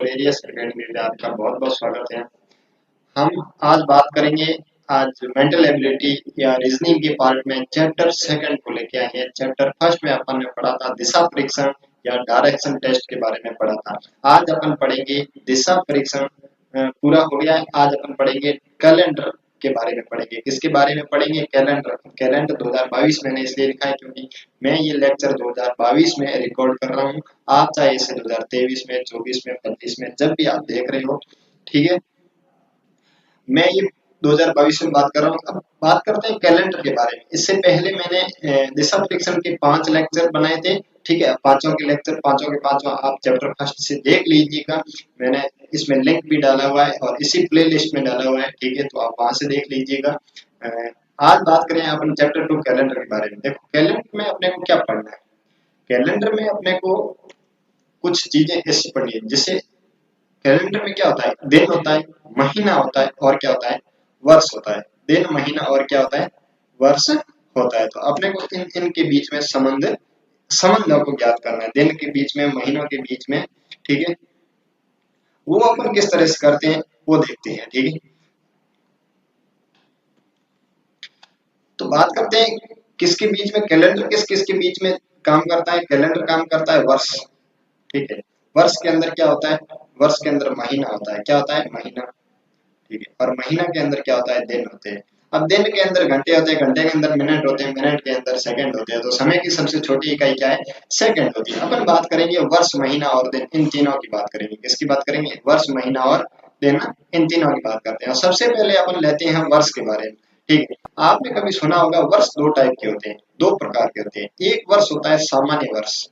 Areas academy में आपका बहुत बहुत स्वागत है। हम आज बात करेंगे। आज मेंटल एबिलिटी या रीजनिंग के पार्ट में चैप्टर सेकंड को लेके आए हैं। चैप्टर फर्स्ट में अपन ने पढ़ा था दिशा परीक्षण या डायरेक्शन टेस्ट के बारे में पढ़ा था। आज अपन पढ़ेंगे दिशा परीक्षण पूरा हो गया है। आज अपन पढ़ेंगे कैलेंडर के बारे में पढ़ेंगे। किसके बारे में पढ़ेंगे? कैलेंडर। कैलेंडर 2022 मैंने इसलिए लिखा है क्योंकि मैं ये लेक्चर 2022 में रिकॉर्ड कर रहा हूँ। आप चाहे इसे 2023 में, 24 में, 25 में जब भी आप देख रहे हो, ठीक है। मैं ये 2022 में बात कर रहा हूँ। अब बात करते हैं कैलेंडर के बारे में। इससे पहले मैंने दिशा परीक्षण के 5 लेक्चर बनाए थे, ठीक है। पांचों के लेक्चर पांचों के पांचों आप चैप्टर फर्स्ट से देख लीजिएगा। मैंने इसमें लिंक भी डाला हुआ है और इसी प्ले लिस्ट में डाला हुआ है, ठीक है। तो आप वहां से देख लीजिएगा। आज बात करें अपन चैप्टर 2 कैलेंडर के बारे में। देखो कैलेंडर में अपने को क्या पढ़ना है। कैलेंडर में अपने को कुछ चीजें ऐसी पढ़नी है। जैसे कैलेंडर में क्या होता है? दिन होता है, महीना होता है और क्या होता है? वर्ष होता है। दिन, महीना और क्या होता है? वर्ष होता है। तो अपने को इन इनके बीच में संबंधों को ज्ञात करना है। दिन के बीच में, महीनों के बीच में, ठीक है। वो अपन किस तरह से करते हैं वो देखते हैं, ठीक है। तो बात करते हैं किसके बीच में कैलेंडर किस किस के बीच में काम करता है। कैलेंडर काम करता है वर्ष, ठीक है। वर्ष के अंदर क्या होता है? वर्ष के अंदर महीना होता है। क्या होता है? महीना, ठीक है। और महीना के अंदर क्या होता है? दिन होते हैं। अब दिन के अंदर घंटे होते हैं, घंटे के अंदर मिनट होते हैं, मिनट के अंदर सेकंड होते हैं। तो समय की सबसे छोटी इकाई क्या है? सेकंड होती है। अपन बात करेंगे वर्ष, महीना और दिन, इन तीनों की बात करेंगे। किसकी बात करेंगे? वर्ष, महीना और दिन, इन तीनों की बात करते हैं। और सबसे पहले अपन लेते हैं वर्ष के बारे में, ठीक है। आपने कभी सुना होगा वर्ष दो टाइप के होते हैं, दो प्रकार के होते हैं। एक वर्ष होता है सामान्य वर्ष,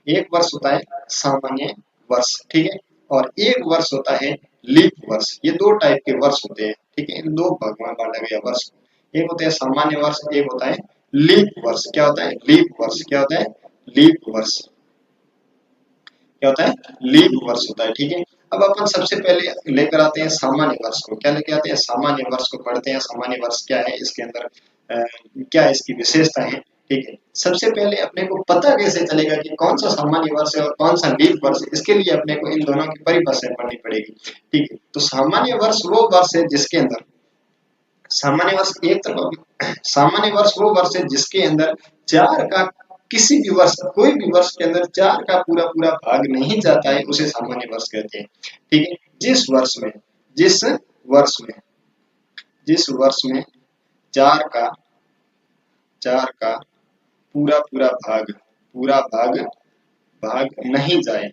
एक वर्ष होता है सामान्य वर्ष, ठीक है। और एक वर्ष होता है लीप वर्ष। ये दो टाइप के वर्ष होते हैं, ठीक है। इन दो भागों में बांटा गया वर्ष। एक होता है सामान्य वर्ष, एक होता है लीप वर्ष। क्या होता है? लीप वर्ष। क्या होता है? लीप वर्ष। क्या होता है? लीप वर्ष होता है, ठीक है। अब अपन सबसे पहले लेकर आते हैं सामान्य वर्ष को। क्या लेके आते हैं? सामान्य वर्ष को पढ़ते हैं। सामान्य वर्ष क्या है, इसके अंदर क्या इसकी विशेषता है, ठीक है। सबसे पहले अपने को पता कैसे चलेगा कि कौन सा सामान्य वर्ष है और कौन सा लीप वर्ष है? इसके लिए अपने को इन दोनों की परिभाषा पढ़नी पड़ेगी, ठीक है। तो सामान्य वर्ष वो वर्ष है जिसके अंदर सामान्य वर्ष एक तरफ सामान्य वर्ष वो वर्ष है जिसके अंदर चार का किसी भी वर्ष, कोई भी वर्ष के अंदर चार का पूरा पूरा भाग नहीं जाता है, उसे सामान्य वर्ष कहते हैं, ठीक है। जिस वर्ष में जिस वर्ष में चार का चार का पूरा पूरा भाग भाग नहीं जाए,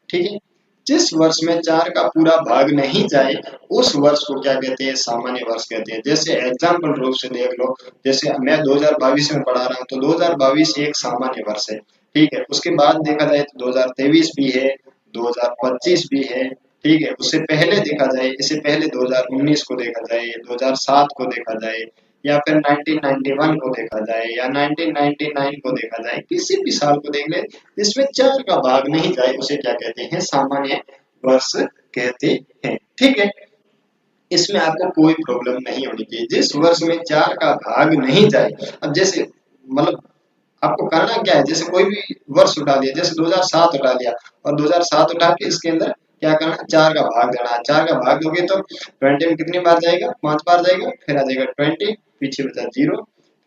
ठीक है। जिस वर्ष में चार का पूरा भाग नहीं जाए उस वर्ष को क्या कहते हैं? सामान्य वर्ष कहते हैं। जैसे एग्जाम्पल रूप से देख लो, जैसे मैं 2022 में पढ़ा रहा हूँ तो 2022 एक सामान्य वर्ष है, ठीक है। उसके बाद देखा जाए तो 2023 भी है, 2025 भी है, ठीक है। उससे पहले देखा जाए, इससे पहले 2019 को देखा जाए, 2007 को देखा जाए, या फिर 1991 को देखा जाए, या 1999 को देखा जाए, किसी भी साल को देख ले जिसमें चार का भाग नहीं जाए उसे क्या कहते हैं? सामान्य वर्ष कहते हैं, ठीक है। इसमें आपको कोई प्रॉब्लम नहीं होनी चाहिए। जिस वर्ष में चार का भाग नहीं जाए, अब जैसे मतलब आपको करना क्या है? जैसे कोई भी वर्ष उठा दिया, जैसे 2007 उठा लिया और 2007 उठा के इसके अंदर क्या करना? चार का भाग देना है। चार का भाग दोगे तो 20 में कितनी बार जाएगा? 5 बार जाएगा। फिर आ जाएगा 20, पीछे बचा 0,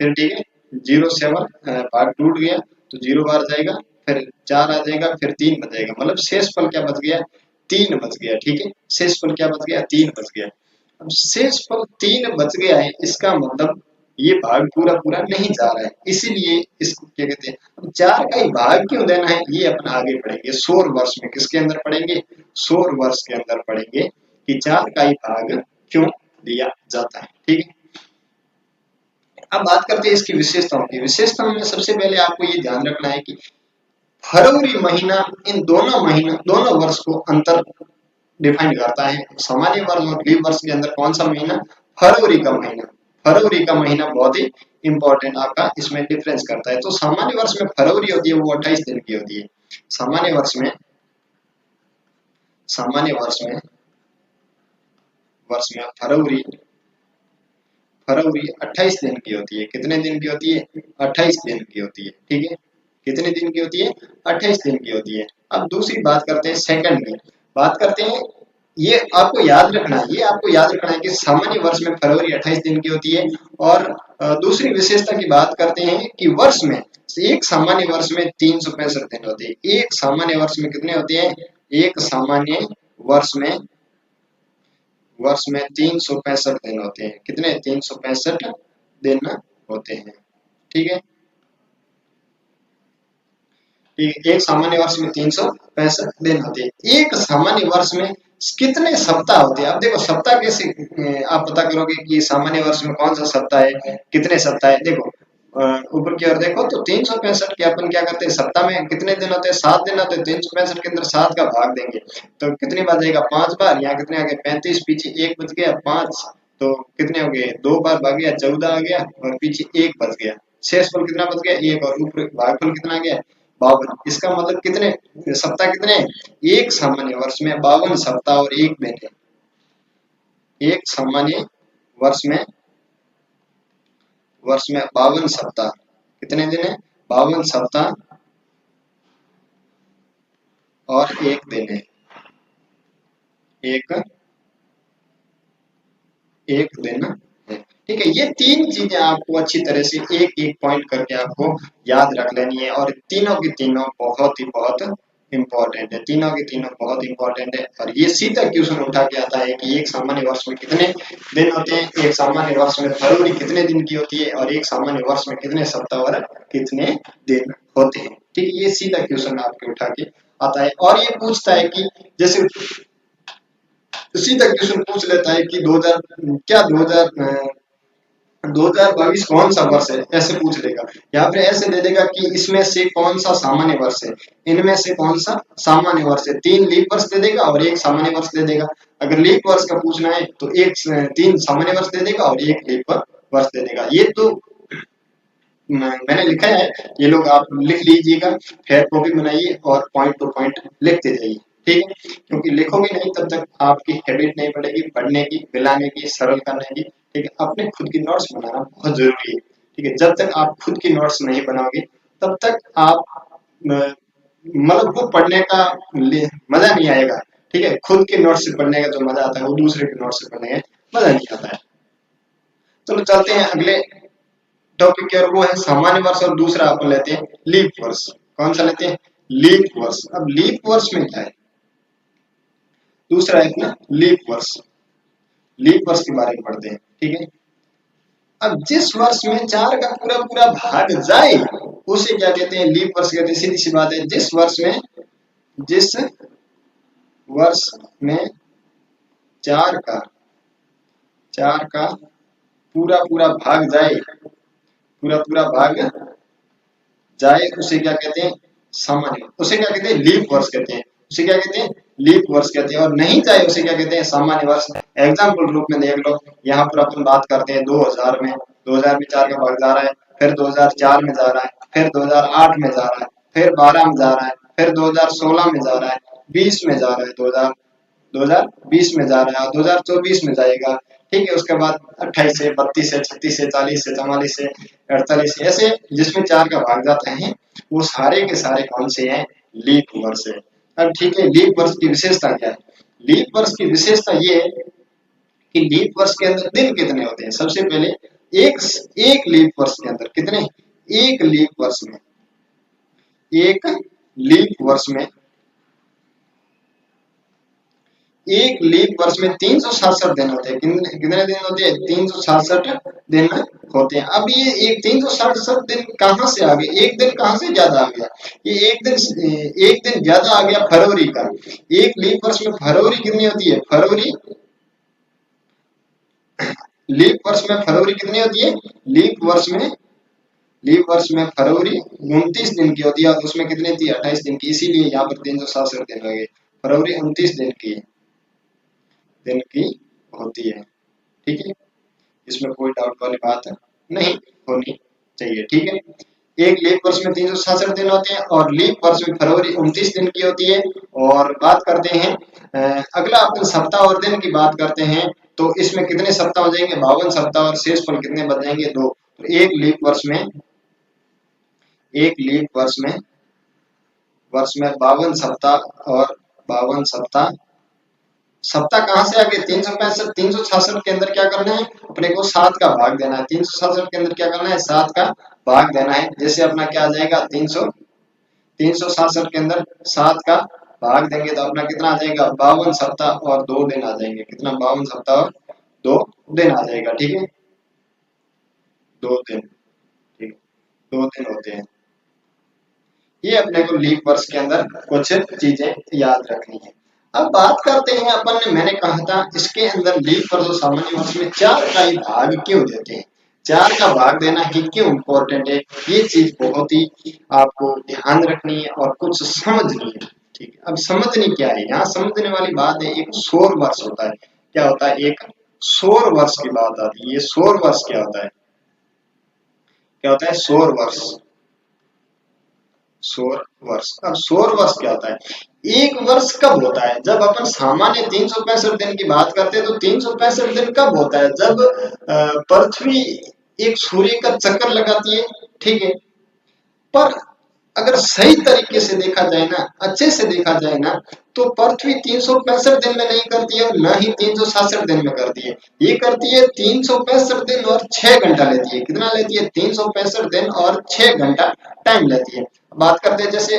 फिर ठीक है 07 भाग टूट गया तो 0 बार जाएगा, फिर 4 आ जाएगा, फिर 3 बच जाएगा। मतलब शेष फल क्या बच गया? 3 बच गया, ठीक है। शेष फल क्या बच गया? 3 बच गया। अब शेष फल 3 बच गया है, इसका मतलब ये भाग पूरा पूरा नहीं जा रहा है, इसीलिए इसको क्या कहते हैं? अब चार का ही भाग क्यों देना है ये अपन आगे पढ़ेंगे। सौर वर्ष में किसके अंदर पढ़ेंगे? सौर वर्ष के अंदर पढ़ेंगे कि चार का ही भाग क्यों दिया जाता है, ठीक है। अब बात करते हैं इसकी विशेषताओं की। विशेषताओं में सबसे पहले आपको ये ध्यान रखना है कि फरवरी महीना, इन दोनों वर्ष को अंतर डिफाइन करता है। सामान्य वर्ष और लीप वर्ष के अंदर कौन सा महीना? फरवरी का महीना। फरवरी का महीना बहुत ही इंपॉर्टेंट आपका इसमें डिफरेंस करता है। तो सामान्य वर्ष में फरवरी होती है, वो 28 दिन की होती है। सामान्य वर्ष में सामान्य वर्ष में फरवरी फरवरी 28 दिन की होती है। कितने दिन की होती है? 28 दिन की होती है, ठीक है। कितने दिन की होती है? 28 दिन की होती है। अब दूसरी बात करते हैं सेकंड की। बात करते हैं, ये आपको याद रखना है, ये आपको याद रखना है कि सामान्य वर्ष में फरवरी 28 दिन की होती है। और दूसरी विशेषता की बात करते हैं कि वर्ष में, एक सामान्य वर्ष में 365 दिन होते हैं। एक सामान्य वर्ष में कितने होते हैं? एक सामान्य वर्ष में 365 दिन होते हैं। कितने? 365 दिन होते हैं। ठीक है, ठीक है। एक सामान्य वर्ष में 365 दिन होते हैं। एक सामान्य वर्ष में कितने सप्ताह होते हैं? अब देखो सप्ताह कैसे आप पता करोगे कि सामान्य वर्ष में कौन सा सप्ताह है, कितने सप्ताह है? देखो ऊपर की ओर देखो तो 365 के अपन क्या करते हैं, सप्ताह में कितने दिन होते हैं? 7 दिन होते हैं। 365 के अंदर 7 का भाग देंगे तो कितनी बार जाएगा? 5 बार। यहाँ कितने आ गए? 35, पीछे 1 बच गया 5, तो कितने हो गए? 2 बार भाग गया 14 आ गया, और पीछे 1 बच गया। शेषफल कितना बच गया? 1, और ऊपर भागफल कितना आ गया? 52। इसका मतलब कितने सप्ताह कितने हैं? एक सामान्य वर्ष में 52 सप्ताह और 1 दिन है। एक सामान्य वर्ष में 52 सप्ताह, कितने दिन है? 52 सप्ताह और 1 दिन है। एक एक दिन है। ठीक है, ये तीन चीजें आपको अच्छी तरह से एक एक पॉइंट करके आपको याद रख लेनी है, और तीनों की तीनों बहुत इंपॉर्टेंट है। तीनों की तीनों बहुत इंपॉर्टेंट है, और ये सीधा क्वेश्चन उठा के आता है कि एक सामान्य वर्ष में कितने दिन होते हैं, एक सामान्य वर्ष में फरवरी कितने दिन की होती है, और एक सामान्य वर्ष में कितने सप्ताह और कितने दिन होते हैं। ठीक है, ये सीधा क्वेश्चन आपके उठा के आता है। और ये पूछता है कि जैसे सीधा क्वेश्चन पूछ लेता है कि 2000 क्या 2022 कौन सा वर्ष है, ऐसे पूछ लेगा। या फिर ऐसे दे देगा कि इसमें से कौन सा सामान्य वर्ष है, इनमें से कौन सा सामान्य वर्ष है। 3 लीप वर्ष दे देगा और 1 सामान्य वर्ष दे देगा। अगर लीप वर्ष का पूछना है तो 3 सामान्य वर्ष दे देगा और 1 लीप वर्ष दे देगा। ये तो मैंने लिखा है, ये लोग आप लिख लीजिएगा, फिर कॉपी बनाइए और पॉइंट टू पॉइंट लिखते जाइए। ठीक है, क्योंकि लिखोगे नहीं तब तक आपकी हैबिट नहीं पड़ेगी पढ़ने की, मिलाने की, सरल करने की। ठीक है, अपने खुद की नोट्स बनाना बहुत जरूरी है। ठीक है, जब तक आप खुद की नोट्स नहीं बनाओगे तब तक आप मतलब वो पढ़ने का मजा नहीं आएगा। ठीक है, खुद के नोट्स से पढ़ने का जो मजा आता है वो दूसरे के नोट्स से पढ़ने का मजा नहीं आता है। चलो चलते हैं अगले टॉपिक की, और वो है सामान्य वर्ष, और दूसरा अपन लेते हैं लीप वर्ष। कौन सा लेते हैं? लीप वर्ष। अब लीप वर्ष में क्या है? दूसरा है अपना लीप वर्ष। लीप वर्ष के बारे में पढ़ते हैं। ठीक है, अब जिस वर्ष में 4 का पूरा पूरा भाग जाए उसे क्या कहते हैं? लीप वर्ष कहते हैं। सीधी सी बात है, जिस वर्ष में 4 का पूरा पूरा भाग जाए, पूरा पूरा भाग जाए उसे क्या कहते हैं? सामान्य। उसे क्या कहते हैं? लीप वर्ष कहते हैं। उसे क्या कहते हैं? लीप वर्ष कहते हैं। और नहीं जाए उसे क्या कहते हैं? सामान्य वर्ष। एग्जाम्पल रूप में देख लो, यहाँ पर अपन बात करते हैं 2000 में। 2000 में 4 का भाग जा रहा है, फिर 2004 में जा रहा है, फिर 2008 में जा रहा है, फिर 12 में जा रहा है, फिर 2016 में जा रहा है, 20 में जा रहा है, 2020 में जा रहा है, और 2024 में जाएगा। ठीक है, उसके बाद 28 से 32 से 36 से 40 से 44 से 48 से, ऐसे जिसमें 4 का भाग जाता है वो सारे के सारे कौन से हैं? लीप वर्ष है। अब ठीक है, लीप वर्ष की विशेषता क्या है? लीप वर्ष की विशेषता ये है कि लीप वर्ष के अंदर दिन कितने होते हैं? सबसे पहले एक एक लीप वर्ष के अंदर कितने? एक लीप वर्ष में, एक लीप वर्ष में, एक लीप वर्ष में 367 दिन होते हैं। कितने दिन होते हैं? 367 दिन होते हैं। अब ये एक 367 दिन कहाँ से आ गए? एक दिन कहाँ से ज्यादा आ गया? ये एक दिन ज्यादा आ गया फरवरी का। एक लीप वर्ष में फरवरी कितनी होती है? लीप वर्ष में फरवरी कितनी होती है? लीप वर्ष में फरवरी 29 दिन की होती है, और उसमें कितनी थी? 28 दिन की। इसीलिए यहाँ पर 367 दिन लगे। फरवरी 29 दिन की होती है। ठीक है, इसमें कोई डाउट वाली बात नहीं होनी चाहिए। ठीक है, एक लीप वर्ष में 367 दिन होते हैं, और लीप वर्ष में फरवरी 29 दिन की होती है। और बात करते हैं अगला अपन सप्ताह और दिन की बात करते हैं, तो इसमें कितने सप्ताह हो जाएंगे? 52 सप्ताह, और शेषफल कितने बच जाएंगे? 2। तो एक लीप वर्ष में एक लीप वर्ष में 52 सप्ताह और 52 सप्ताह। सप्ताह कहाँ से आ गए? 365। 366 के अंदर क्या करना है अपने को? 7 का भाग देना है। 366 के अंदर क्या करना है? 7 का भाग देना है। जैसे अपना क्या आ जाएगा? 367 के अंदर 7 का भाग देंगे तो अपना कितना आ जाएगा? 52 सप्ताह और 2 दिन आ जाएंगे। कितना? 52 सप्ताह और 2 दिन आ जाएगा। ठीक है, 2 दिन। ठीक है, 2 दिन होते हैं। ये अपने को लीप वर्ष के अंदर कुछ चीजें याद रखनी है। अब बात करते हैं अपन ने, मैंने कहा था इसके अंदर लीप वर्ष और सामान्य वर्ष में 4 का ही भाग क्यों देते हैं? 4 का भाग देना ही क्यों इम्पोर्टेंट है? ये चीज बहुत ही आपको ध्यान रखनी है और कुछ समझनी है। ठीक है, अब समझनी क्या है? यहाँ समझने वाली बात है, एक सौर वर्ष होता है। क्या होता है? एक सौर वर्ष की बात आती है। ये सौर वर्ष क्या होता है? क्या होता है? सौर वर्ष। सौर वर्ष। अब सौर वर्ष क्या होता है? एक वर्ष कब होता है? जब अपन सामान्य 365 दिन की बात करते हैं तो 365 दिन कब होता है? जब पृथ्वी एक सूर्य का चक्कर लगाती है। ठीक है, पर अगर सही तरीके से देखा जाए ना, अच्छे से देखा जाए ना, तो पृथ्वी 365 दिन में नहीं करती है और न ही 366 दिन में करती है। ये करती है 365 दिन और 6 घंटा लेती है। कितना लेती है? 365 दिन और 6 घंटा टाइम लेती है। बात करते हैं जैसे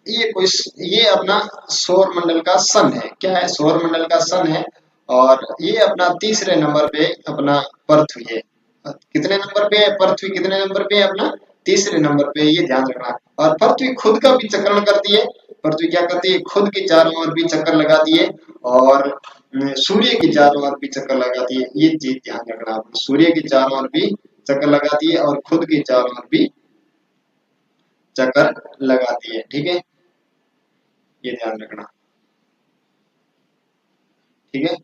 ये कोई, ये अपना सौर मंडल का सन है। क्या है? सौर मंडल का सन है और ये अपना तीसरे नंबर पे अपना पृथ्वी है। कितने नंबर पे है पृथ्वी? कितने नंबर पे है अपना? तीसरे नंबर पे। ये ध्यान रखना। और पृथ्वी खुद का भी चक्रण करती है। पृथ्वी क्या करती है? खुद की चारों ओर भी चक्कर लगाती है और सूर्य की चारों ओर भी चक्कर लगाती है। ये चीज ध्यान रखना आप। सूर्य की चारों ओर भी चक्कर लगाती है और खुद की चारों ओर भी चक्कर लगाती है। ठीक है, ये ध्यान रखना। ठीक है,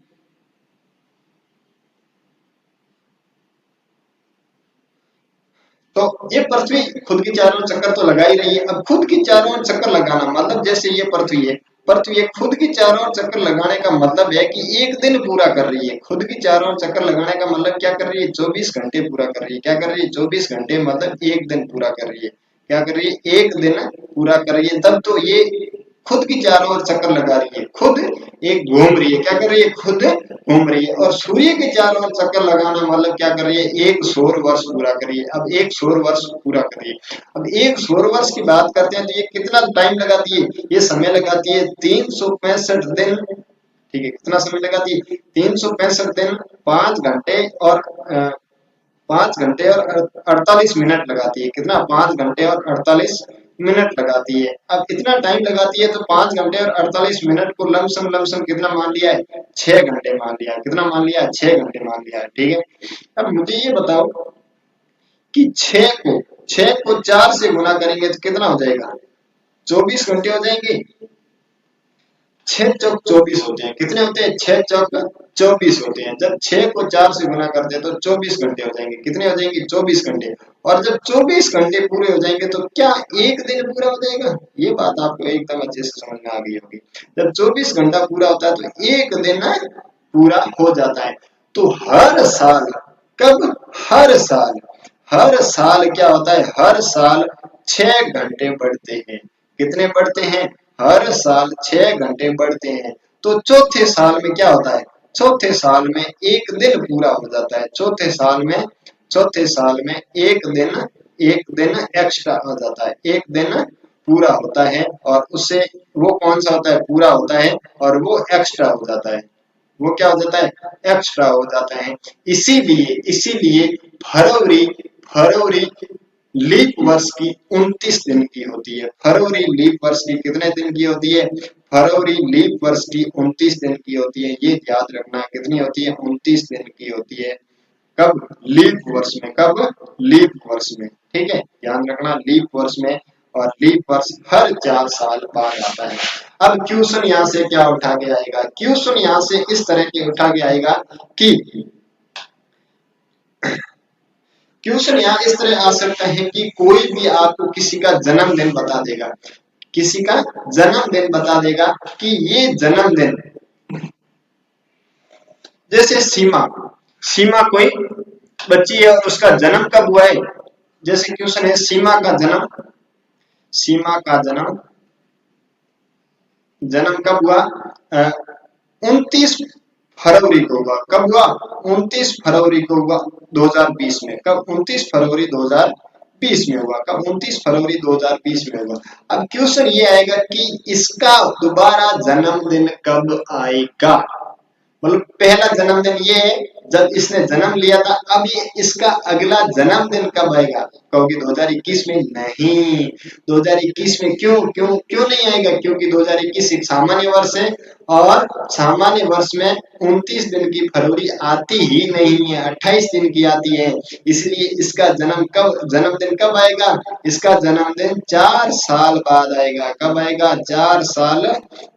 तो ये पृथ्वी खुद की चारों ओर चक्कर तो लगा ही रही है। अब खुद की चारों ओर चक्कर लगाना मतलब जैसे ये पृथ्वी है, पृथ्वी एक खुद की चारों ओर चक्कर लगाने का मतलब है कि एक दिन पूरा कर रही है। खुद की चारों ओर चक्कर लगाने का मतलब क्या कर रही है? 24 घंटे पूरा कर रही है। क्या कर रही है? 24 घंटे मतलब एक दिन पूरा कर रही है। क्या कर रही है? एक दिन पूरा कर रही है। तब तो ये खुद की चारों ओर चक्कर लगा रही है। खुद एक घूम रही है। क्या कर रही है? खुद घूम रही है। और सूर्य के चारों ओर चक्कर लगाना मतलब क्या कर रही है? एक सौर वर्ष पूरा कर रही है। अब एक सौर वर्ष पूरा कर रही है। अब एक सौर वर्ष की बात करते हैं तो ये कितना टाइम लगाती है? ये समय लगाती है 365 दिन। ठीक है, कितना समय लगाती है? 365 दिन, 5 घंटे और 5 घंटे और 48 मिनट लगाती है। कितना? 5 घंटे और 48 मिनट लगाती है। अब इतना टाइम लगाती है तो 5 घंटे और 48 मिनट को लमसम लमसम कितना मान लिया है? 6 घंटे मान लिया है। कितना मान लिया है? 6 घंटे मान लिया है। ठीक है, अब मुझे ये बताओ कि 6 को 4 से गुना करेंगे तो कितना हो जाएगा? 24 घंटे हो जाएंगे। 6 चौक 24 होते हैं। कितने होते हैं? 6 चौक 24 होते हैं। जब 6 को 4 से गुना करते हैं तो 24 घंटे हो जाएंगे। कितने हो जाएंगे? 24 घंटे। और जब 24 घंटे पूरे हो जाएंगे तो क्या एक दिन पूरा हो जाएगा? ये बात आपको एकदम अच्छे से समझ में आ गई होगी। जब 24 घंटा पूरा होता है तो एक दिन पूरा हो जाता है। तो हर साल, कब? हर साल क्या होता है? हर साल 6 घंटे बढ़ते हैं। कितने बढ़ते हैं? हर साल 6 घंटे बढ़ते हैं। तो चौथे साल में क्या होता है? चौथे साल में एक दिन पूरा हो जाता है। चौथे साल में एक दिन एक्स्ट्रा हो जाता है। एक दिन पूरा होता है और उससे वो कौन सा होता है? पूरा होता है और वो एक्स्ट्रा हो जाता है। वो क्या हो जाता है? एक्स्ट्रा हो जाता है। इसीलिए इसीलिए फरवरी फरवरी लीप वर्ष की 29 दिन की होती है। फरवरी लीप वर्ष की कितने दिन की होती है? फरवरी लीप वर्ष की 29 दिन की होती है। ये याद रखना। कितनी होती है? 29 दिन की होती है। कब? लीप वर्ष में। कब? लीप वर्ष में। ठीक है, ध्यान रखना, लीप वर्ष में। और लीप वर्ष हर 4 साल बाद आता है। अब क्वेश्चन यहाँ से क्या उठा के आएगा? क्वेश्चन यहाँ से इस तरह के उठा के आएगा कि क्वेश्चन यहाँ इस तरह आ सकता है कि कोई भी आपको किसी का जन्मदिन बता देगा। किसी का जन्मदिन बता देगा कि ये जन्मदिन, जैसे सीमा सीमा कोई बच्ची है और उसका जन्म कब हुआ है? जैसे क्वेश्चन है सीमा का जन्म जन्म कब हुआ? 29 फरवरी को हुआ। कब हुआ? 29 फरवरी को हुआ 2020 में। कब? 29 फरवरी 2020 में हुआ। कब? 29 फरवरी 2020 में हुआ। अब क्वेश्चन ये आएगा कि इसका दोबारा जन्मदिन कब आएगा? मतलब पहला जन्मदिन ये है जब इसने जन्म लिया था, अब ये इसका अगला जन्मदिन कब आएगा? कहोगे 2021 में। नहीं, 2021 में क्यों क्यों क्यों नहीं आएगा? क्योंकि 2021 एक सामान्य वर्ष है और सामान्य वर्ष में 29 दिन की फरवरी आती ही नहीं है, 28 दिन की आती है। इसलिए इसका जन्मदिन कब आएगा? इसका जन्मदिन 4 साल बाद आएगा। कब आएगा? 4 साल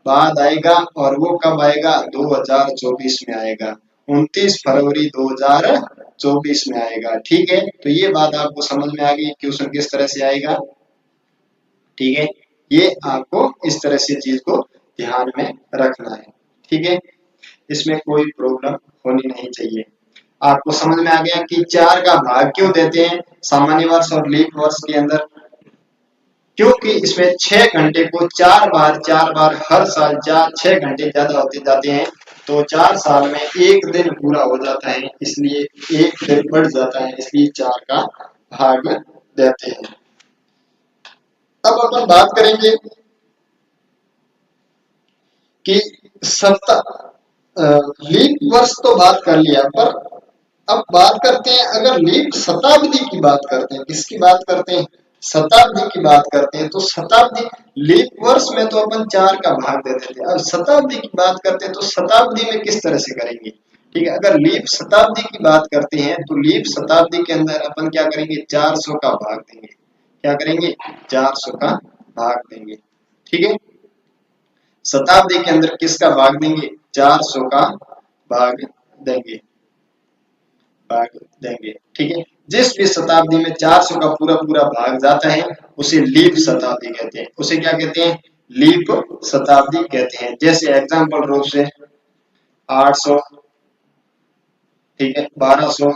बाद आएगा। और वो कब आएगा? 2024 में आएगा। 29 फरवरी 2024 में आएगा। ठीक है, तो ये बात आपको समझ में आ गई क्वेश्चन किस तरह से आएगा। ठीक है, ये आपको इस तरह से चीज को ध्यान में रखना है। ठीक है, इसमें कोई प्रॉब्लम होनी नहीं चाहिए। आपको समझ में आ गया कि 4 का भाग क्यों देते हैं सामान्य वर्ष और लीप वर्ष के अंदर? क्योंकि इसमें 6 घंटे को 4 बार हर साल 6 घंटे ज्यादा होते जाते हैं, तो 4 साल में एक दिन पूरा हो जाता है, इसलिए एक दिन बढ़ जाता है, इसलिए 4 का भाग देते हैं। अब अपन बात करेंगे कि सप्ताह लीप वर्ष तो बात कर लिया, पर अब बात करते हैं अगर लीप शताब्दी की बात करते हैं। किसकी बात करते हैं? शताब्दी की बात करते हैं। तो शताब्दी लीप वर्ष में तो अपन 4 का भाग देते थे, अब शताब्दी की बात करते हैं तो शताब्दी में किस तरह से करेंगे? ठीक है, अगर लीप शताब्दी की बात करते हैं तो लीप शताब्दी के अंदर अपन क्या करेंगे? 400 का भाग देंगे। क्या करेंगे? 400 का भाग देंगे। ठीक है, शताब्दी के अंदर किसका भाग देंगे? 400 का भाग देंगे। भाग देंगे। ठीक है, जिस भी शताब्दी में 400 का पूरा पूरा भाग जाता है उसे लीप शताब्दी कहते हैं। उसे क्या कहते हैं? लीप शताब्दी कहते हैं। जैसे एग्जाम्पल रूप से 800, ठीक है, 1200,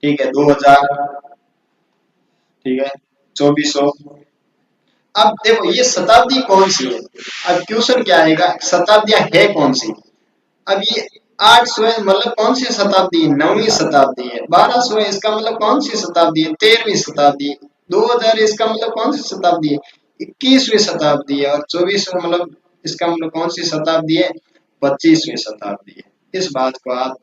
ठीक है, 2000, ठीक है, 2400। अब देखो ये शताब्दी कौन सी है? अब क्वेश्चन क्या आएगा? शताब्दियां है कौन सी? अब ये 800 है, मतलब कौन सी शताब्दी है? 9वीं शताब्दी है। 1200 है, इसका मतलब कौन सी शताब्दी है? 13वीं शताब्दी है। 2000 इसका मतलब कौन सी शताब्दी है? 21वीं शताब्दी है। और 2400 मतलब इसका मतलब कौन सी शताब्दी है? 25वीं शताब्दी है। इस बात को आप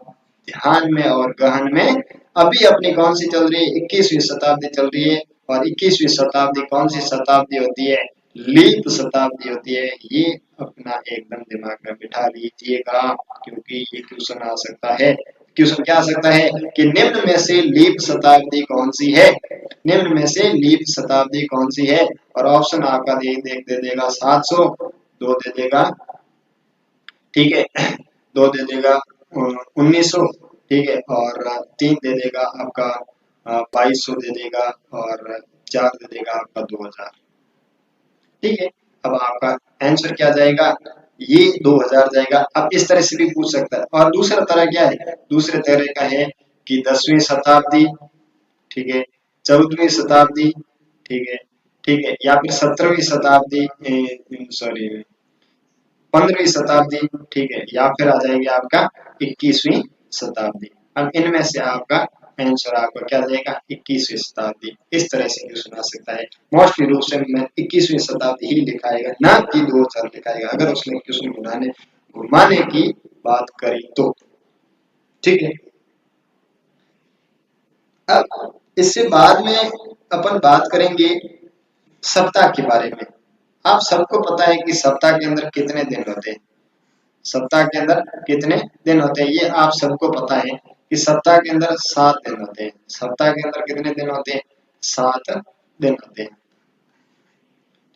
ध्यान में और गहन में, अभी अपनी कौन सी चल रही है? 21वीं शताब्दी चल रही है। और 21वीं शताब्दी कौन सी शताब्दी होती है? लीप शताब्दी होती है। ये अपना एकदम दिमाग में बिठा लीजिएगा, क्योंकि ये क्वेश्चन आ सकता है। क्वेश्चन क्या आ सकता है कि निम्न में से लीप शताब्दी कौन सी है? निम्न में से लीप शताब्दी कौन सी है? और ऑप्शन आपका दे देगा 700, 2 दे देगा, ठीक है, 2 दे देगा 1900, ठीक है, और 3 दे देगा आपका 2200 दे देगा, और 4 दे देगा आपका 2000। ठीक है, अब आपका आंसर क्या जाएगा? ये 2000 जाएगा। अब इस तरह से भी पूछ सकता है। और दूसरा तरह क्या है? दूसरे तरह का है कि 10वीं शताब्दी, ठीक है, 14वीं शताब्दी, ठीक है, ठीक है, या फिर 17वीं शताब्दी, सॉरी 15वीं शताब्दी, ठीक है, या फिर आ जाएगी आपका 21वीं शताब्दी। अब इनमें से आपका आंसर आपका क्या जाएगा? 21वीं शताब्दी। इस तरह से क्वेश्चन आ सकता है। मोस्टली रूप से मैं 21वीं शताब्दी ही लिखाएगा, ना कि 2000 लिखाएगा, अगर उसने क्वेश्चन घुमाने की बात करी तो। ठीक है, अब इससे बाद में अपन बात करेंगे सप्ताह के बारे में। आप सबको पता है कि सप्ताह के अंदर कितने दिन होते हैं? सप्ताह के अंदर कितने दिन होते हैं? ये आप सबको पता है कि सप्ताह के अंदर 7 दिन होते हैं। सप्ताह के अंदर कितने दिन होते हैं? 7 दिन होते हैं।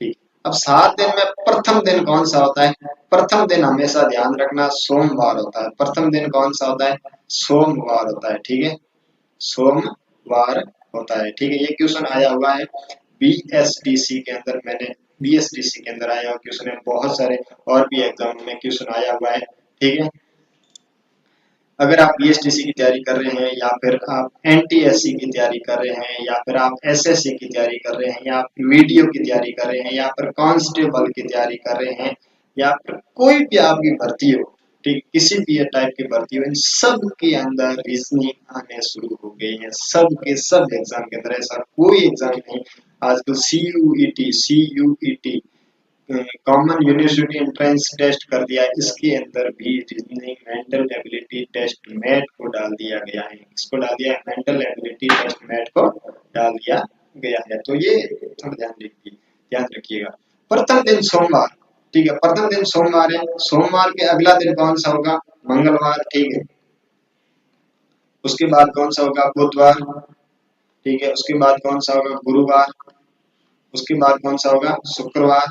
ठीक, अब 7 दिन में प्रथम दिन कौन सा होता है? प्रथम दिन हमेशा ध्यान रखना सोमवार होता है। प्रथम दिन कौन सा होता है? सोमवार होता है। ठीक है, सोमवार होता है। ठीक है, ये क्वेश्चन आया हुआ है बीएसडीसी के अंदर। मैंने बीएसडीसी के अंदर आया हुआ क्वेश्चन है, बहुत सारे और भी एग्जाम में क्वेश्चन आया हुआ है। ठीक है, अगर आप बीएसटीसी की तैयारी कर रहे हैं, या फिर आप एनटीएससी की तैयारी कर रहे हैं, या फिर आप एसएससी की तैयारी कर रहे हैं, या आप वीडियो की तैयारी कर रहे हैं, या फिर कांस्टेबल की तैयारी कर रहे हैं, या फिर कोई भी आपकी भर्ती हो, ठीक, किसी भी टाइप की भर्ती हो, इन सब के अंदर रीजनिंग आने शुरू हो गई है। सब के सब एग्जाम के अंदर, ऐसा कोई एग्जाम नहीं आजकल। CUET common university entrance test कर दिया है, इसके अंदर भी reasoning mental ability test MAT को डाल दिया गया है। इसको डाल दिया है, मेंटल एबिलिटी टेस्ट मैट को डाल दिया गया है। तो ये थोड़ा ध्यान रखिएगा। प्रथम दिन सोमवार, ठीक है, प्रथम दिन सोमवार है। सोमवार के अगला दिन कौन सा होगा? मंगलवार, ठीक है। उसके बाद कौन सा होगा? बुधवार, ठीक है। उसके बाद कौन सा होगा? गुरुवार। उसके बाद कौन सा होगा? शुक्रवार।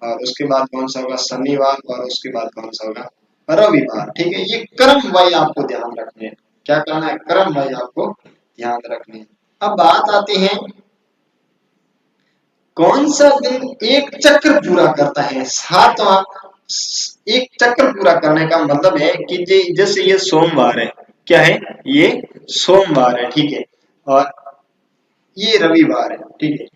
और उसके बाद कौन सा होगा? शनिवार। और उसके बाद कौन सा होगा? रविवार, ठीक है। ये क्रम वाइज आपको ध्यान रखने हैं। क्या करना है? क्रम वाइज आपको ध्यान रखने हैं। अब बात आती है, कौन सा दिन एक चक्र पूरा करता है? सातवां। एक चक्र पूरा करने का मतलब है कि जैसे ये सोमवार है, क्या है? ये सोमवार है, ठीक है। और ये रविवार है, ठीक है।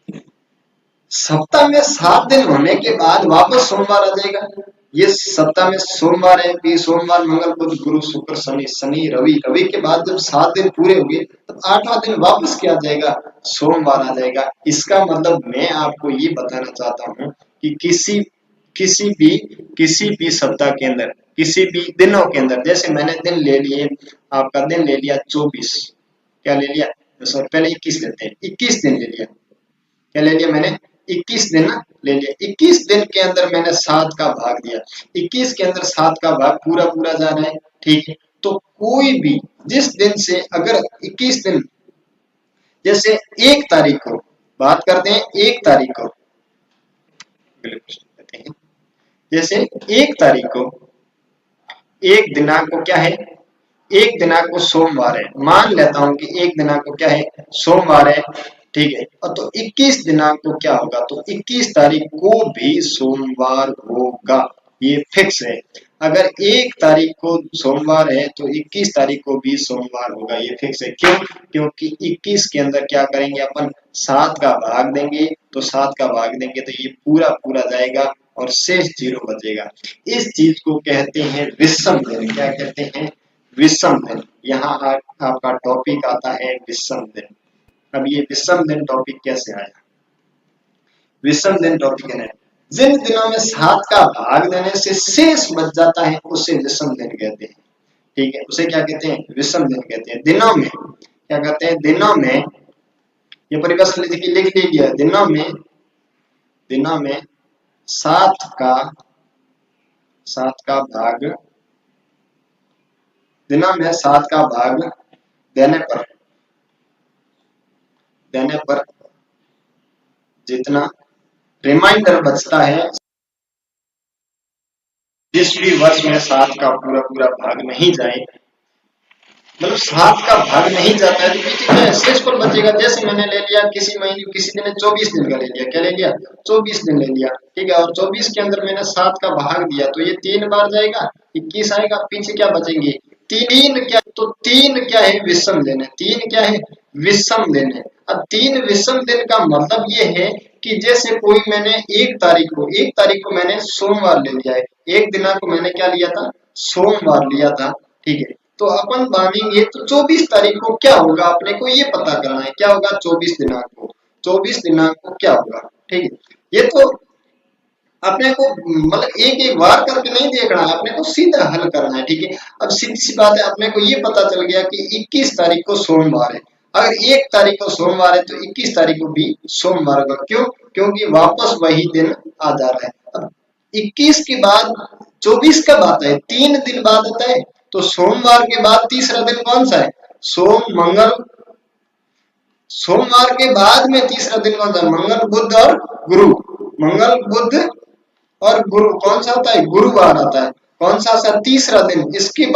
सप्ताह में 7 दिन होने के बाद वापस सोमवार आ जाएगा। ये सप्ताह में सोमवार है, फिर सोमवार, मंगल, बुध, गुरु, शुक्र, शनि, शनि, रवि, रवि के बाद जब 7 दिन पूरे हो गए, तब 8वां दिन वापस क्या आ जाएगा? सोमवार आ जाएगा। इसका मतलब मैं आपको ये बताना चाहता हूँ कि किसी भी सप्ताह के अंदर, किसी भी दिनों के अंदर, जैसे मैंने दिन ले लिए, आपका दिन ले लिया 24, क्या ले लिया? पहले 21 लेते हैं, 21 दिन ले लिया। क्या ले लिया मैंने? 21 दिन ना ले लिया। 21 दिन के अंदर मैंने 7 का भाग दिया। 21 के अंदर 7 का भाग पूरा पूरा जा रहा है, ठीक है। तो कोई भी जिस दिन से अगर 21 दिन, जैसे 1 तारीख को बात करते हैं, 1 तारीख को कहते हैं, जैसे 1 तारीख को, 1 दिनांक को क्या है? 1 दिनांक को सोमवार है, मान लेता हूं कि 1 दिनांक को क्या है? सोमवार है, ठीक है। और तो 21 दिनांक को क्या होगा? तो 21 तारीख को भी सोमवार होगा, ये फिक्स है। अगर 1 तारीख को सोमवार है तो 21 तारीख को भी सोमवार होगा, ये फिक्स है। क्यों? क्योंकि 21 के अंदर क्या करेंगे अपन? 7 का भाग देंगे, तो 7 का भाग देंगे तो ये पूरा पूरा जाएगा और शेष 0 बचेगा। इस चीज को कहते हैं विषम दिन। क्या कहते हैं? विषम दिन। यहाँ आपका टॉपिक आता है विषम दिन। अब ये विषम दिन टॉपिक कैसे आया? विषम दिन टॉपिक है, जिन दिनों में 7 का भाग देने से शेष बच जाता है उसे विषम दिन कहते हैं, ठीक है। उसे क्या कहते हैं? विषम दिन कहते हैं। दिनों में क्या कहते हैं? दिनों में, ये परिभाषा लिख लीजिए, दिनों में 7 का भाग, दिनों में 7 का भाग देने पर जितना रिमाइंडर बचता है, जिस भी वर्ष में 7 का पूरा पूरा भाग नहीं जाए, मतलब 7 का भाग नहीं जाता है, तो पीछे क्या शेष पर बचेगा। जैसे मैंने ले लिया किसी महीने, किसी दिन 24 दिन का ले लिया, क्या ले लिया? 24 दिन ले लिया, ठीक है। और 24 के अंदर मैंने 7 का भाग दिया, तो ये 3 बार जाएगा, 21 आएगा, पीछे क्या बचेंगे? 3 क्या? तो 3 क्या है? विषम दिन है। 3 क्या है? विषम दिन है। अब 3 विषम दिन का मतलब ये है कि जैसे कोई मैंने 1 तारीख को मैंने सोमवार ले लिया है, 1 दिनांक को मैंने क्या लिया था? सोमवार लिया था, ठीक है। तो अपन मानेंगे तो 24 तारीख को क्या होगा? अपने को ये पता करना है, क्या होगा 24 दिनांक को? 24 दिनांक को क्या होगा, ठीक है। ये तो अपने को मतलब एक एक बार करके नहीं देखना है, अपने को सीधा हल करना है, ठीक है। अब सीधी सी बात है, अपने को ये पता चल गया कि 21 तारीख को सोमवार है। अगर 1 तारीख को सोमवार है तो 21 तारीख को भी सोमवार होगा। क्यों? क्योंकि वापस वही दिन आ जा रहा है। अब 21 के बाद 24 कब आता है? 3 दिन बाद आता है। तो सोमवार के बाद तीसरा दिन कौन सा है? सोमवार के बाद में तीसरा दिन कौन सा है? मंगल, बुध और गुरु। मंगल, बुध और गुरु कौन सा आता है? गुरुवार आता है। कौन सा सा तीसरा दिन? इसके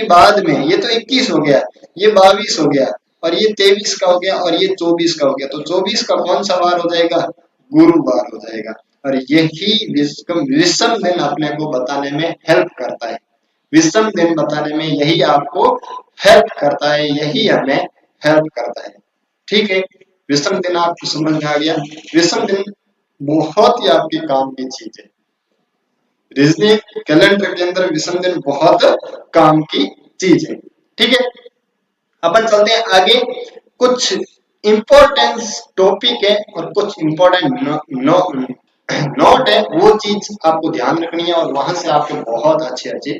बाद में ये तो 21 हो गया, ये 22 हो गया, और ये 23 का हो गया, और ये 24 का हो गया। तो 24 का कौन सा वार हो जाएगा? गुरुवार हो जाएगा। और यही विषम दिन अपने को बताने में हेल्प करता है। विषम दिन बताने में यही आपको हेल्प करता है, यही हमें हेल्प करता है। ठीक है, विषम दिन आपको समझ में आ गया। विषम दिन बहुत ही आपके काम की चीज है। रीजनिंग कैलेंडर के अंदर विषम दिन बहुत काम की चीज है। ठीक है, अपन चलते हैं आगे। कुछ इंपॉर्टेंस टॉपिक है और कुछ इंपॉर्टेंट नोट है, वो चीज आपको ध्यान रखनी है और वहां से आपके बहुत अच्छे अच्छे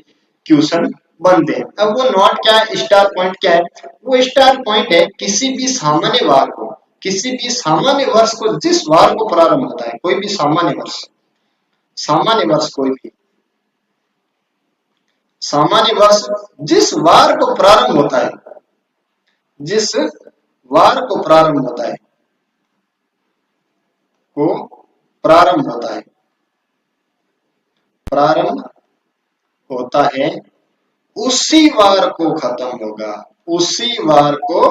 क्वेश्चन बनते हैं। अब वो नोट क्या है, स्टार पॉइंट क्या है? वो स्टार पॉइंट है किसी भी सामान्य वार को, किसी भी सामान्य वर्ष को जिस वार को प्रारंभ होता है, कोई भी सामान्य वर्ष, सामान्य वर्ष कोई भी सामान्य वर्ष जिस वार को प्रारंभ होता है, जिस वार को प्रारंभ होता है, को प्रारंभ होता है, प्रारंभ होता है, उसी वार को खत्म होगा, उसी वार को,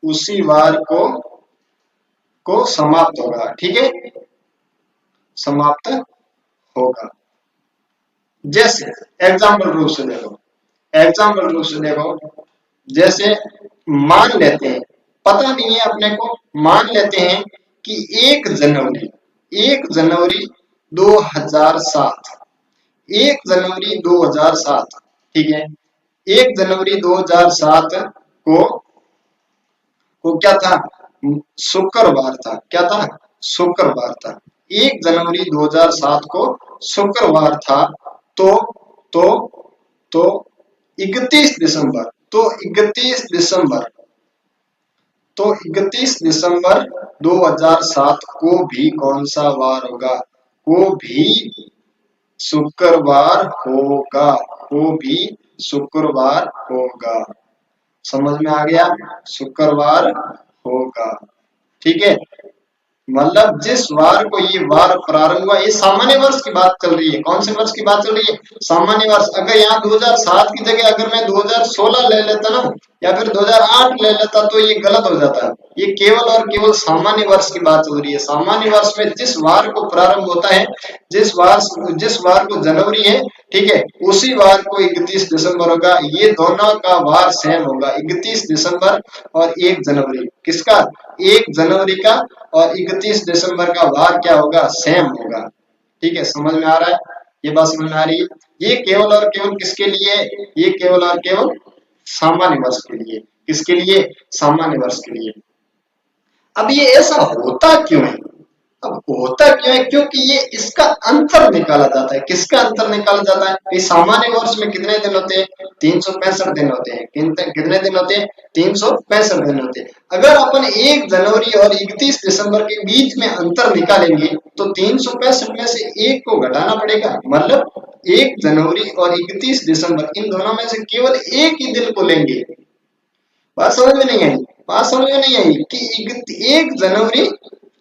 उसी वार को समाप्त होगा। ठीक है, समाप्त होगा। जैसे एग्जाम्पल रूप से देखो, एग्जाम्पल रूप से देखो, जैसे मान लेते हैं, पता नहीं है अपने को, मान लेते हैं कि 1 जनवरी, 1 जनवरी 2007, 1 जनवरी 2007, ठीक है, 1 जनवरी 2007 को क्या था? शुक्रवार था। क्या था? शुक्रवार था। 1 जनवरी 2007 को शुक्रवार था। तो तो तो 31 दिसंबर, तो 31 दिसंबर, तो 31 दिसंबर 2007 को भी कौन सा वार होगा? को भी शुक्रवार होगा, को भी शुक्रवार होगा। समझ में आ गया? शुक्रवार होगा। ठीक है, मतलब जिस वार को ये वार प्रारंभ हुआ, ये सामान्य वर्ष की बात चल रही है। कौन से वर्ष की बात चल रही है? सामान्य वर्ष। अगर यहाँ 2007 की जगह अगर मैं 2016 ले लेता ना, या फिर 2008 ले लेता, तो ये गलत हो जाता है। ये केवल और केवल सामान्य वर्ष की बात चल रही है। सामान्य वर्ष में जिस वार को प्रारंभ होता है, जिस वार को जनवरी है, ठीक है, उसी वार को 31 दिसंबर होगा। ये दोनों का वार सेम होगा, 31 दिसंबर और 1 जनवरी। किसका? 1 जनवरी का और 31 दिसंबर का वार क्या होगा? सेम होगा। ठीक है, समझ में आ रहा है? ये बात समझ में आ रही है? ये केवल और केवल किसके लिए? ये केवल और केवल सामान्य वर्ष के लिए। किसके लिए? सामान्य वर्ष के लिए। अब ये ऐसा होता क्यों है? अब होता क्यों है? क्योंकि ये इसका अंतर निकाला जाता है। किसका अंतर निकाला जाता है? इस सामान्य वर्ष में कितने दिन होते हैं? 365 दिन होते हैं। कितने दिन होते हैं? 365 दिन होते हैं। अगर अपन 1 जनवरी और 31 दिसंबर के बीच में अंतर निकालेंगे तो 365 में से एक को घटाना पड़ेगा। मतलब 1 जनवरी और 31 दिसंबर, इन दोनों में से केवल एक ही दिन को लेंगे। बात समझ में नहीं आई? बात समझ में नहीं आई कि 1 जनवरी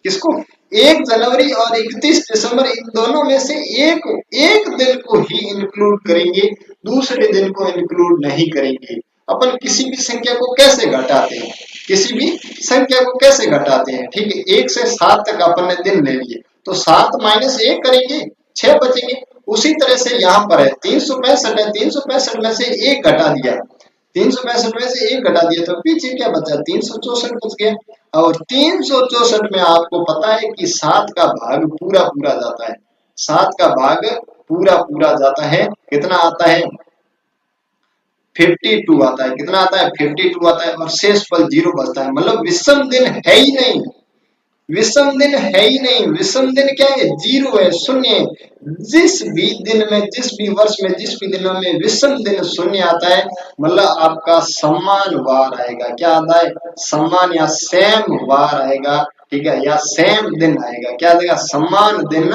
किसको? 1 जनवरी और 31 दिसंबर, इन दोनों में से एक एक दिन को ही इंक्लूड करेंगे, दूसरे दिन को इंक्लूड नहीं करेंगे। अपन किसी भी संख्या को कैसे घटाते हैं? किसी भी संख्या को कैसे घटाते हैं? ठीक है, 1 से 7 तक अपन ने दिन ले लिए, तो 7 माइनस 1 करेंगे, 6 बचेंगे। उसी तरह से यहाँ पर है 365 है, 365 में से एक घटा दिया, 365 में से एक घटा दिया, तो पीछे क्या बचा? 364 बच गया। और 364 में आपको पता है कि 7 का भाग पूरा पूरा जाता है, 7 का भाग पूरा पूरा जाता है। कितना आता है? 52 आता है। कितना आता है? 52 आता है। और शेष पल 0 बचता है। मतलब विषम दिन है ही नहीं, विषम दिन है ही नहीं। विषम दिन क्या है? 0 है, शून्य है। जिस भी दिन में, जिस भी वर्ष में, जिस भी दिनों में विषम दिन शून्य आता है, मतलब आपका समान वार आएगा। क्या आता है? समान या सेम वार आएगा। ठीक है, या सेम दिन आएगा। क्या आएगा? समान दिन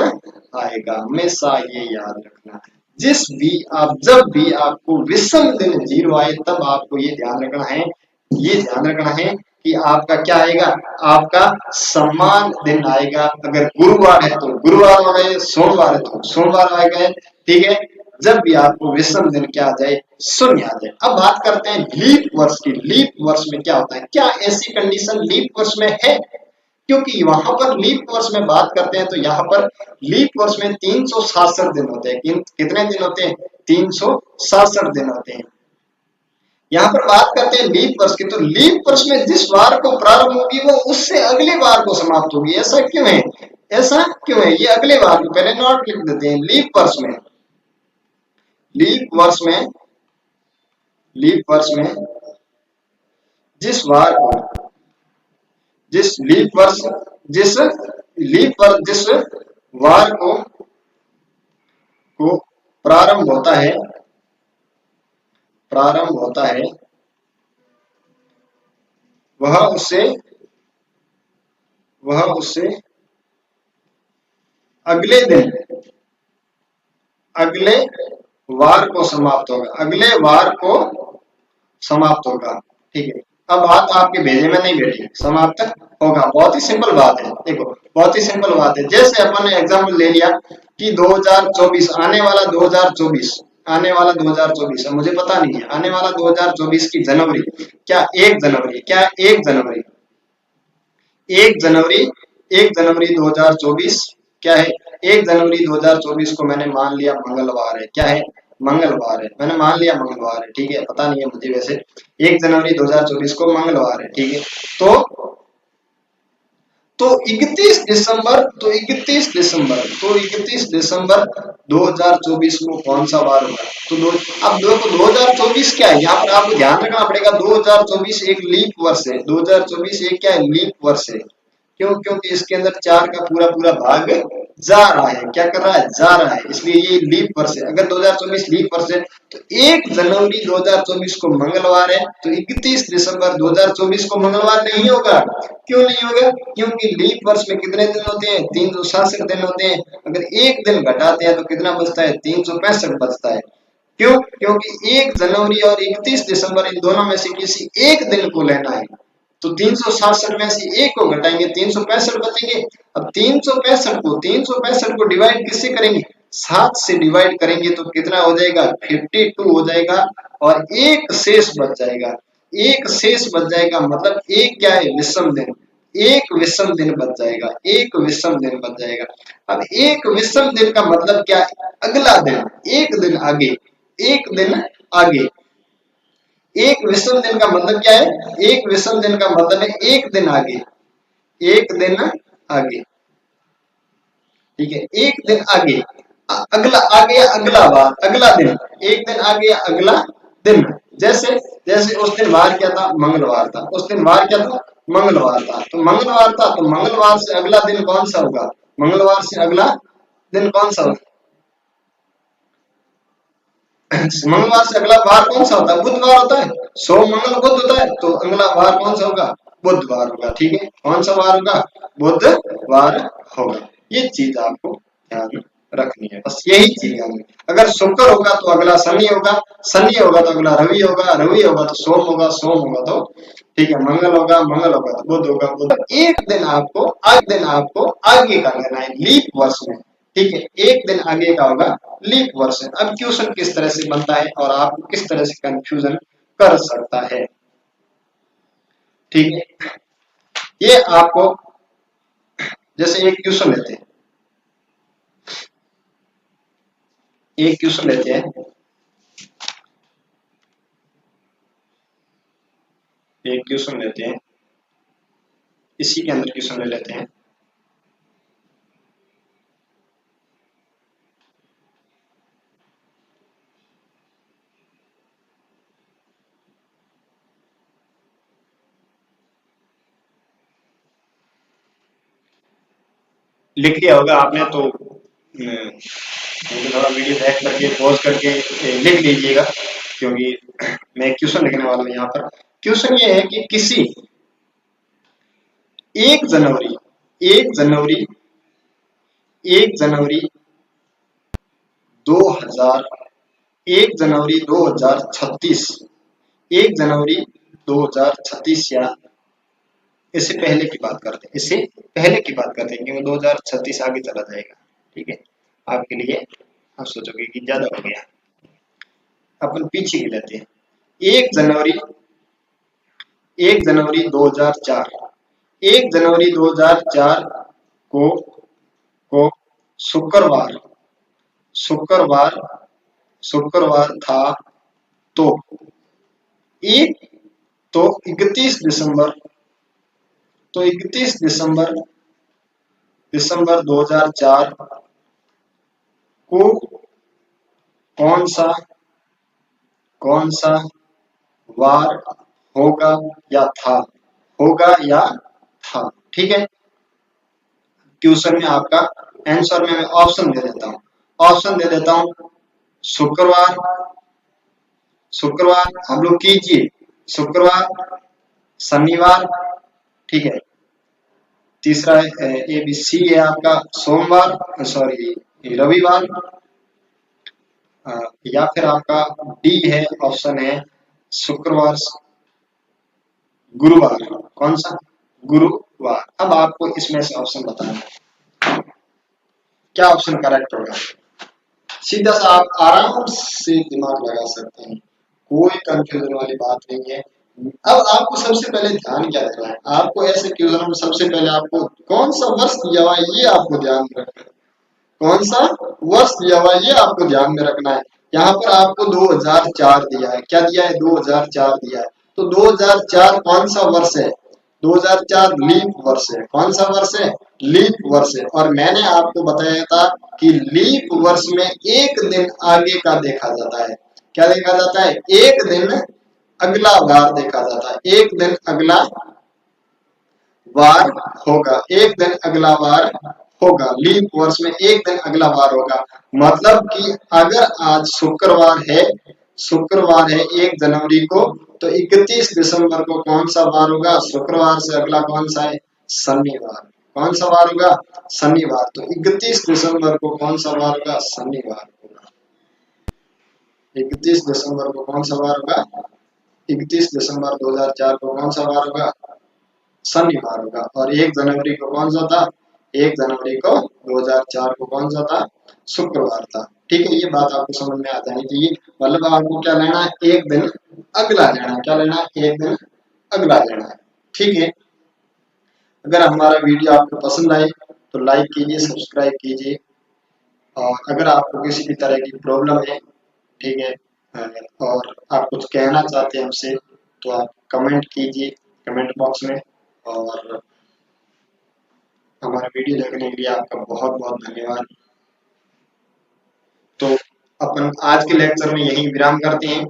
आएगा। हमेशा ये याद रखना। जिस भी आप, जब भी आपको विषम दिन 0 आए, तब आपको ये ध्यान रखना है, ये ध्यान रखना है कि आपका क्या आएगा? आपका समान दिन आएगा। अगर गुरुवार है तो गुरुवार हो गए, सोमवार है तो सोमवार आ गए। ठीक है, जब भी आपको विषम दिन क्या आ जाए? शून्य आ जाए। अब बात करते हैं लीप वर्ष की। लीप वर्ष में क्या होता है? क्या ऐसी कंडीशन लीप वर्ष में है? क्योंकि वहां पर लीप वर्ष में बात करते हैं तो यहाँ पर लीप वर्ष में 367 दिन होते हैं। कितने दिन होते हैं? 367 दिन होते हैं। यहाँ पर बात करते हैं लीप वर्ष की, तो लीप वर्ष में जिस वार को प्रारंभ होगी वो उससे अगले वार को समाप्त होगी। ऐसा क्यों है? ऐसा क्यों है? ये अगले वार को पहले नोट लिख देते हैं। लीप वर्ष में, लीप वर्ष में, लीप वर्ष में जिस वार को, जिस लीप वर्ष, जिस लीप वर्ष जिस वार को प्रारंभ होता है, प्रारंभ होता है, वह उससे, वह उससे अगले दिन, अगले वार को समाप्त होगा, अगले वार को समाप्त होगा। ठीक है, अब बात आपके भेजे में नहीं भेजी, समाप्त होगा। बहुत ही सिंपल बात है, देखो बहुत ही सिंपल बात है। जैसे अपन ने एग्जाम्पल ले लिया कि 2024 आने वाला, 2024 आने वाला 2024 है, मुझे पता नहीं है आने वाला 2024 की जनवरी, क्या 1 जनवरी, क्या 1 जनवरी, 1 जनवरी, 1 जनवरी 2024 क्या है? 1 जनवरी 2024 को मैंने मान लिया मंगलवार है। क्या है? मंगलवार है, मैंने मान लिया मंगलवार है। ठीक है, पता नहीं है मुझे वैसे। 1 जनवरी 2024 को मंगलवार है। ठीक है, तो 31 दिसंबर, तो 31 दिसंबर, तो 31 दिसंबर 2024 को कौन सा वार होगा? तो अब देखो 2024 क्या है, यहाँ पर आपको ध्यान रखना पड़ेगा। 2024 एक लीप वर्ष है। 2024 एक क्या है? लीप वर्ष है। क्यों? क्योंकि इसके अंदर 4 का पूरा पूरा भाग जा रहा है। क्या कर रहा है? जा रहा है, इसलिए ये लीप वर्ष है। अगर 2024 लीप वर्ष है तो 1 जनवरी 2024 को मंगलवार है, तो 31 दिसंबर 2024 को मंगलवार नहीं होगा। क्यों नहीं होगा? क्योंकि लीप वर्ष में कितने दिन होते हैं? 367 दिन होते हैं। अगर एक दिन घटाते हैं तो कितना बचता है? 365 बचता है। क्यों? क्योंकि 1 जनवरी और 31 दिसंबर इन दोनों में से किसी एक दिन को लेना है। तो 367 में से एक को घटाएंगे, 365 बचेंगे। अब 365 को डिवाइड किससे करेंगे? 7 से डिवाइड करेंगे तो कितना हो जाएगा? 52 हो जाएगा, और एक शेष बच जाएगा। एक शेष बच जाएगा मतलब एक क्या है? विषम दिन। एक विषम दिन बच जाएगा, एक विषम दिन बच जाएगा। अब एक विषम दिन का मतलब क्या है? अगला दिन, एक दिन आगे, एक दिन आगे। एक विषम दिन का मतलब क्या है? एक विषम दिन का मतलब है एक दिन आगे, एक दिन आगे। ठीक है, एक दिन आगे, अगला आ गया अगला वार, अगला दिन, एक दिन आ गया अगला दिन। जैसे जैसे उस दिन वार क्या था? मंगलवार था। उस दिन वार क्या था? मंगलवार था। तो मंगलवार था, तो मंगलवार से अगला दिन कौन सा होगा? मंगलवार से अगला दिन कौन सा होगा? मंगलवार से अगला वार कौन सा होता है? बुधवार होता है। सोम मंगल बुध होता है, तो अगला वार कौन सा होगा? बुधवार होगा। ठीक है, कौन सा वार होगा? बुधवार होगा। ये चीज आपको ध्यान रखनी है, बस यही चीज ध्यान रखनी। अगर शुक्र होगा तो अगला शनि होगा, शनि होगा तो अगला रवि होगा, रवि होगा तो सोम होगा, सोम होगा तो ठीक है मंगल होगा, मंगल होगा तो बुध होगा, बुध। एक दिन आपको, एक दिन आपको आगे का लेना है लीप वर्ष में। ठीक है, एक दिन आगे का होगा लीप वर्ष। अब क्वेश्चन किस तरह से बनता है और आपको किस तरह से कंफ्यूजन कर सकता है। ठीक है, ये आपको, जैसे एक क्वेश्चन लेते हैं, एक क्वेश्चन लेते हैं, एक क्वेश्चन लेते हैं, इसी के अंदर क्वेश्चन ले लेते हैं। लिख लिया होगा आपने तो थोड़ा वीडियो बैक करके पॉज करके लिख लीजिएगा, क्योंकि मैं क्वेश्चन लिखने वाला हूँ यहाँ पर। क्वेश्चन ये है कि किसी 1 जनवरी, 1 जनवरी, 1 जनवरी 2000, 1 जनवरी 2036, 1 जनवरी 2036, या इससे पहले की बात करते हैं, इससे पहले की बात करते हैं, क्योंकि 2036 आगे चला जाएगा। ठीक है, आपके लिए आप सोचोगे कि ज्यादा हो गया, अपन पीछे की लेते हैं। 1 जनवरी, 1 जनवरी 2004, 1 जनवरी 2004 को शुक्रवार शुक्रवार शुक्रवार था, तो एक तो 31 दिसंबर तो 31 दिसंबर 2004 को कौन सा वार होगा या था। ठीक है, क्वेश्चन में आपका आंसर में मैं ऑप्शन दे देता हूं। शुक्रवार हम लोग कीजिए, शुक्रवार, शनिवार, ठीक है। तीसरा ए बी सी है आपका सोमवार, सॉरी रविवार, या फिर आपका डी है, ऑप्शन है शुक्रवार, गुरुवार। कौन सा? गुरुवार। अब आपको इसमें से ऑप्शन बताना है, क्या ऑप्शन करेक्ट होगा। सीधा सा आप आराम से दिमाग लगा सकते हैं, कोई कंफ्यूजन वाली बात नहीं है। अब आपको सबसे पहले ध्यान क्या देना है, आपको ऐसे क्वेश्चन में सबसे पहले आपको कौन सा वर्ष दिया हुआ है ये आपको ध्यान में रखना है, कौन सा वर्ष दिया हुआ है ये आपको ध्यान में रखना है। यहाँ पर आपको 2004 दिया है, क्या दिया है? 2004 दिया है। तो 2004 कौन सा वर्ष है? 2004 लीप वर्ष है। कौन सा वर्ष है? लीप वर्ष है। और मैंने आपको बताया था कि लीप वर्ष में एक दिन आगे का देखा जाता है। क्या देखा जाता है? एक दिन अगला वार देखा जाता है। एक दिन अगला वार होगा, एक दिन अगला वार होगा। लीप वर्ष में एक दिन अगला वार होगा। मतलब कि अगर आज शुक्रवार है 1 जनवरी को, तो 31 दिसंबर को कौन सा वार होगा? शुक्रवार से अगला कौन सा है? शनिवार। कौन सा वार होगा? शनिवार। तो 31 दिसंबर को कौन सा वार होगा? शनिवार होगा। 31 दिसंबर को कौन सा वार होगा? 31 दिसंबर 2004 को कौन सा वार होगा? शनिवार होगा। और 1 जनवरी को कौन सा था? 1 जनवरी को 2004 को कौन सा था? शुक्रवार था। ठीक है, ये बात आपको समझ में आ जानी चाहिए। मतलब आपको क्या लेना है? एक दिन अगला लेना है। क्या लेना है? एक दिन अगला लेना है। ठीक है, अगर हमारा वीडियो आपको पसंद आए तो लाइक कीजिए, सब्सक्राइब कीजिए। और अगर आपको किसी भी तरह की प्रॉब्लम है, ठीक है, और आप कुछ कहना चाहते हैं हमसे, तो आप कमेंट कीजिए कमेंट बॉक्स में। और हमारा वीडियो देखने के लिए आपका बहुत बहुत धन्यवाद। तो अपन आज के लेक्चर में यही विराम करते हैं।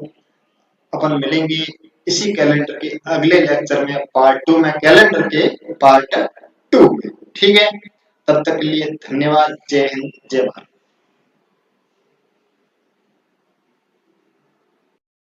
अपन मिलेंगे इसी कैलेंडर के अगले लेक्चर में, पार्ट 2 में, कैलेंडर के पार्ट 2 में। ठीक है, तब तक के लिए धन्यवाद। जय हिंद, जय भारत।